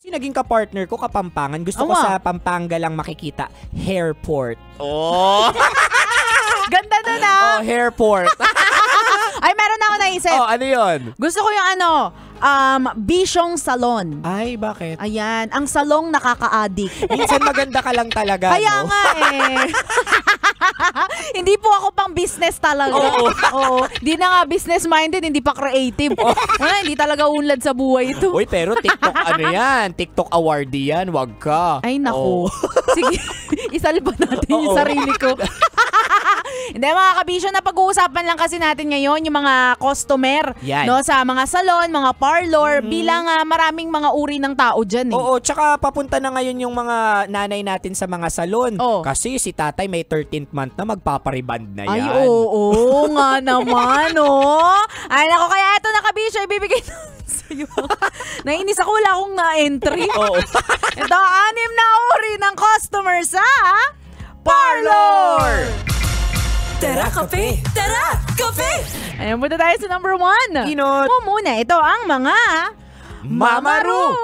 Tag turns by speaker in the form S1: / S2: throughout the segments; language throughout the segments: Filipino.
S1: Kasi naging kapartner ko Kapampangan. Gusto ko sa Pampanga lang makikita hairport. Oh.
S2: Ganda nun ah.
S1: Oh, hairport.
S2: Ay, meron na ako naisip.
S1: Oh, ano yun?
S2: Gusto ko yung Bisyong Salon.
S1: Ay, bakit?
S2: Ayan, ang salong nakaka-addict.
S1: Minsan maganda ka lang talaga,
S2: Kaya
S1: no?
S2: nga eh. Hindi po ako pang business talaga. Oo. Hindi na nga business-minded, hindi pa creative. Hindi talaga unlad sa buhay ito.
S1: Uy, pero TikTok ano yan? TikTok awardee yan, wag ka.
S2: Ay, naku. Sige, isalba natin yung sarili ko. Hindi mga kabisyo, na pag-uusapan lang kasi natin ngayon yung mga customer no, sa mga salon, mga parlor, bilang maraming mga uri ng tao dyan.
S1: Oo, tsaka papunta na ngayon yung mga nanay natin sa mga salon. Kasi si tatay may 13th month na magpapariband na yan.
S2: Ay, oo nga naman, oh. Ay, naku, kaya ito na kabisyo, ibibigay sa'yo. Nainis ako, wala akong na-entry. Ito, 6 na uri ng customer sa parlor!
S3: Tara, kape! Tara, kape!
S2: Ayan, punta tayo sa number 1.
S1: Inot!
S2: Muna, ito ang mga
S1: Mamaru!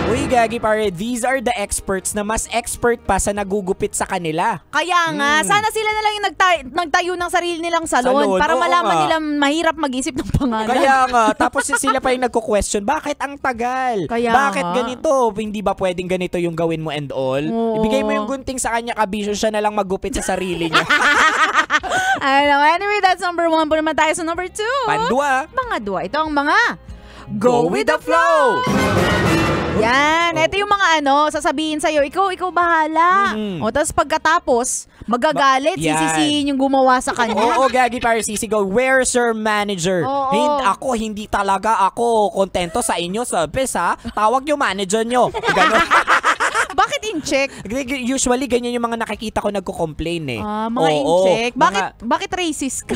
S1: Uy, Gagi pare, these are the experts na mas expert pa sa nagugupit sa kanila.
S2: Kaya nga, sana sila na lang yung nagtayo ng sarili nilang salon para malaman nila mahirap mag-isip ng pangalan.
S1: Kaya nga, tapos sila pa yung nagko-question, bakit ang tagal? Bakit ganito? Hindi ba pwedeng ganito yung gawin mo and all? Ibigay mo yung gunting sa kanya, kabisyo, siya na lang maggupit sa sarili niya.
S2: Anyway, that's number 1. Punta naman tayo sa number 2.
S1: Pandua.
S2: Mga dua. Ito ang mga
S1: Go with the flow!
S2: Yan, ito yung mga sasabihin sa'yo, ikaw bahala. Tapos pagkatapos, magagalit, sisisihin yung gumawa sa kanya.
S1: Oo, Gagi pare, sisigaw, where's your manager? Hindi talaga ako kontento sa inyo service ha. Tawag yung manager nyo. Ganon.
S2: Bakit in-check?
S1: Usually, ganyan yung mga nakikita ko nagko-complain eh.
S2: Mga in-check? Bakit racist ka?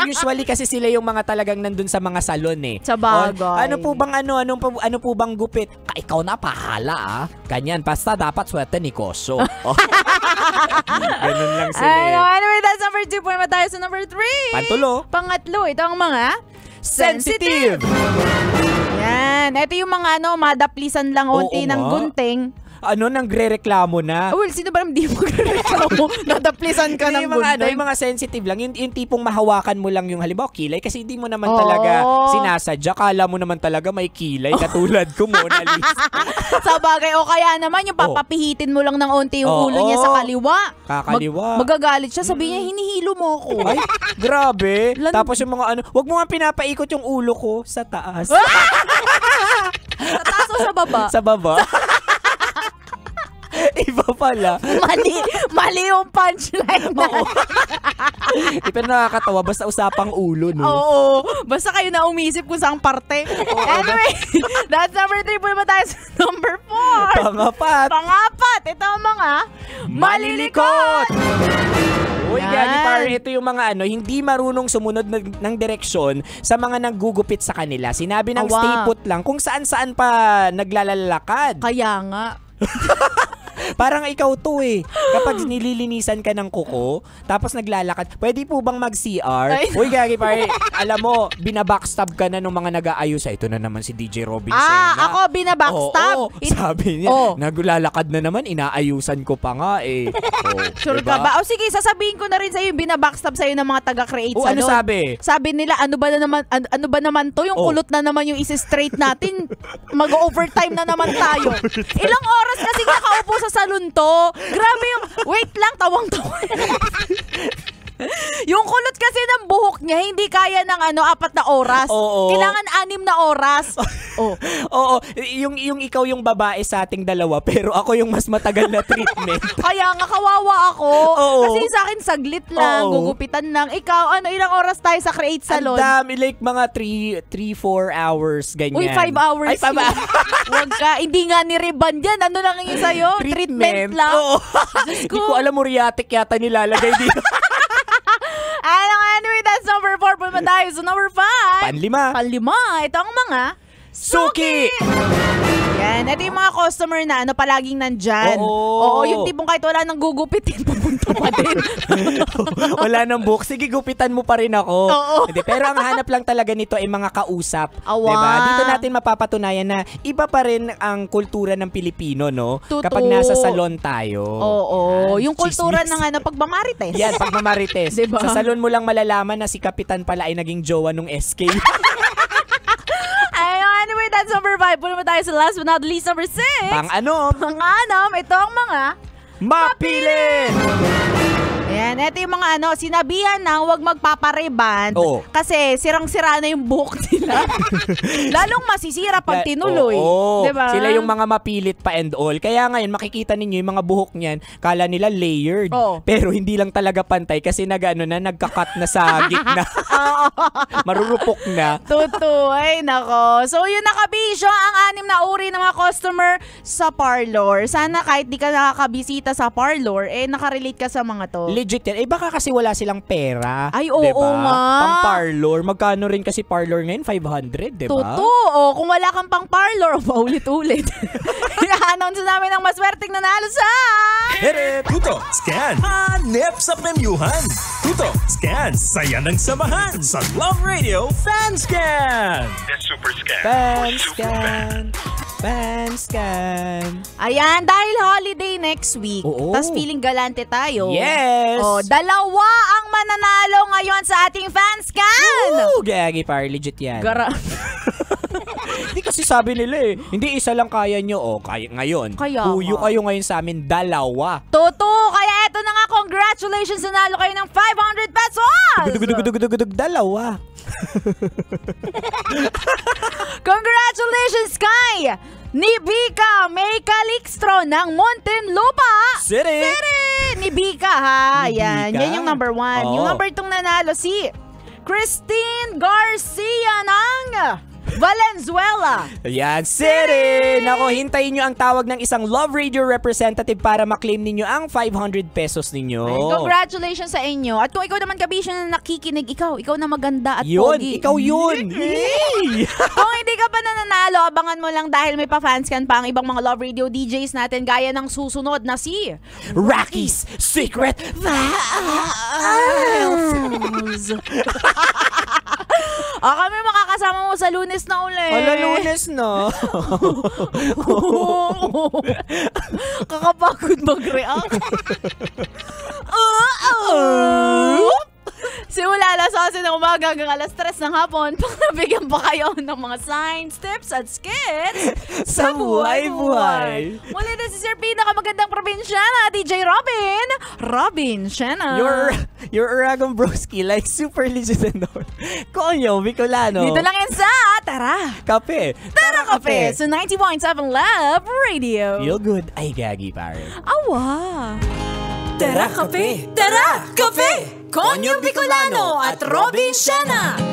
S1: Usually kasi sila yung mga talagang nandun sa mga salon eh.
S2: Sa bagay.
S1: Ano po bang gupit? Ikaw na pahala ah. Ganyan, basta dapat swerte ni Koso. Ganun lang sila eh.
S2: Anyway, that's number 2. Punta tayo sa number 3. Pangatlo, ito ang mga
S1: sensitive.
S2: Yan. Ito yung mga madaplisan lang unti ng gunting.
S1: Nagre-reklamo na.
S2: Well, sino ba hindi magre-reklamo? Nadaplisan ka ng gunting.
S1: Yung mga sensitive lang. Yung tipong mahawakan mo lang yung halimbawa kilay kasi hindi mo naman talaga sinasadya. Kala mo naman talaga may kilay katulad ko, Mona Lisa.
S2: Sa bagay, o kaya naman yung papapihitin mo lang ng unti yung ulo niya sa kaliwa.
S1: Kakaliwa.
S2: Magagalit siya. Sabi niya, hinihilo mo ako.
S1: Ay, grabe. Tapos yung mga wag mo nga pinapaikot yung ulo ko sa taas.
S2: Sa taas o sa baba?
S1: Sa baba. Iba pala.
S2: Mali yung punchline na.
S1: Pero nakakatawa, basta usapang ulo, no?
S2: Oo. Basta kayo na umisip kung saang parte. Anyway, that's number 3. Punta tayo sa number 4. Pangapat. Ito ang mga malilikot.
S1: Uy, Gagi pare, ito yung mga hindi marunong sumunod ng direksyon sa mga naggugupit sa kanila. Sinabi ng stay put lang kung saan-saan pa naglalalakad.
S2: Kaya nga.
S1: Parang ikaw to eh. Kapag nililinisan ka ng kuko, tapos naglalakad, pwede po bang mag-CR? Uy, Gagi pare, alam mo, binabackstab ka na nung mga nag-aayos. Ito na naman si DJ Robin Sena.
S2: Ako binabackstab?
S1: Sabi niya, naglalakad na naman, inaayusan ko pa nga eh.
S2: Sure ka ba? Sige, sasabihin ko na rin sa'yo yung binabackstab sa'yo ng mga taga-create salon.
S1: Ano sabi?
S2: Sabi nila, ano ba naman to? Yung kulot na naman yung isi-straight natin. Mag-overtime na naman tayo. Ilang oras kasi nakaupo sa salon to. Grabe yung, wait lang, tawang-tawa. Yung kulot kasi ng buhok niya, hindi kaya ng 4 na oras. Kailangan 6 na oras.
S1: Yung ikaw yung babae sa ating dalawa, pero ako yung mas matagal na treatment.
S2: Kaya nga, kawawa ako. Kasi sa akin, saglit lang, gugupitan lang. Ikaw, ilang oras tayo sa Create Salon?
S1: Ang dami, like mga 3-4 hours, ganyan.
S2: Uy, 5 hours. Ay, 5 hours. Huwag ka, hindi nga ni-reband yan. Ano lang yung sa'yo? Treatment lang.
S1: Hindi ko alam, muriatic yata nilalagay dito.
S2: Anyway, that's number 4. Punta tayo sa number 5.
S1: Panlima.
S2: Ito ang mga
S1: Suki!
S2: Yan. Ito yung mga customer na palaging nandyan. Oo, yung tipong kahit wala nang gugupitin, pupunta pa din.
S1: Wala nang book. Sige, gupitan mo pa rin ako.
S2: Oo.
S1: Hindi, pero ang hanap lang talaga nito ay mga kausap.
S2: Awa.
S1: Diba? Dito natin mapapatunayan na iba pa rin ang kultura ng Pilipino, no?
S2: Tutu.
S1: Kapag nasa salon tayo.
S2: Oo. Yung kultura
S1: chismis.
S2: ng pagmamarites.
S1: Yan, pagmamarites.
S2: Diba?
S1: Sa salon mo lang malalaman na si Kapitan pala ay naging jowa nung SK.
S2: Anyway, that's number 5. Puno mo tayo sa last but not least, number 6. Pang-anom, ito ang mga
S1: mapilin!
S2: Ayan, ito yung mga sinabihan na huwag magpapareband kasi sirang-sira na yung buhok nila. Lalong masisira pag tinuloy. Diba?
S1: Sila yung mga mapilit pa and all. Kaya ngayon, makikita ninyo yung mga buhok niyan, kala nila layered. Pero hindi lang talaga pantay kasi nagkakat na sa gitna. Marurupok na.
S2: Ay, nako. So, yun nakabisyo ang 6 na uri ng mga customer sa parlor. Sana kahit di ka nakakabisita sa parlor, nakarelate ka sa mga to.
S1: Legit yan. Baka kasi wala silang pera.
S2: Ay, oo nga.
S1: Pang parlor. Magkano rin kasi parlor ngayon? 500, diba?
S2: Totoo. Kung wala kang pang parlor, paulit-ulit. I-announce namin ang maswerteng nanalo sa...
S4: Tuto, scan, hanep sa premyuhan. Tuto, scan, saya ng samahan sa Love Radio Fan Scan.
S5: The Super Scan.
S1: Fan Scan. Fan Scan.
S2: Ayan, dahil holiday next week, tas feeling galante tayo.
S1: Yes!
S2: Dalawa ang mananalo ngayon sa ating Fan Scan.
S1: Gagi par, legit yan.
S2: Hindi
S1: kasi sabi nila hindi isa lang kaya nyo. Kaya ngayon. Huyo kayo ngayon sa amin, dalawa.
S2: Kaya eto na nga, congratulations, nanalo kayo ng 500 pesos!
S1: Dalawa.
S2: Congratulations kay Nibika May Calixtro ng Muntinlupa
S1: City!
S2: Nibika ha. Yan yung number 1. Yung number 2 nanalo si Christine Garcia ng Valenzuela.
S1: Yan, City! Nako, hintayin nyo ang tawag ng isang Love Radio representative para maklaim ninyo ang 500 pesos ninyo.
S2: Congratulations sa inyo. At kung ikaw naman kabisyo na nakikinig, ikaw na maganda at
S1: Yun,
S2: pogi.
S1: ikaw yun.
S2: Kung hindi ka pa nananalo, abangan mo lang dahil may pa-fanscan pa ang ibang mga Love Radio DJs natin gaya ng susunod na si
S1: Rocky's Secret Files.
S2: Kami makakasama mo sa Lunes na ulit.
S1: Lunes na.
S2: Kakapagod mag-react. Simula alas 11 ng umaga hanggang alas 3 ng hapon, nabigyan pa kayo ng mga signs, tips at skits
S1: sa buhay-buhay.
S2: Muli na si Sir pinakamagandang probinsyana, DJ Robin Shena.
S1: Your Uragon Broski, like super legit and all. Konyo, Bicolano.
S2: Dito lang yan sa Tara
S1: Kape.
S2: Tara Kape sa 90.7 Love Radio.
S1: Feel good. Ay, gagi pare.
S2: Awa.
S3: Tara Kape! Tara Kape! Konyo Bicolano at Robin Shena.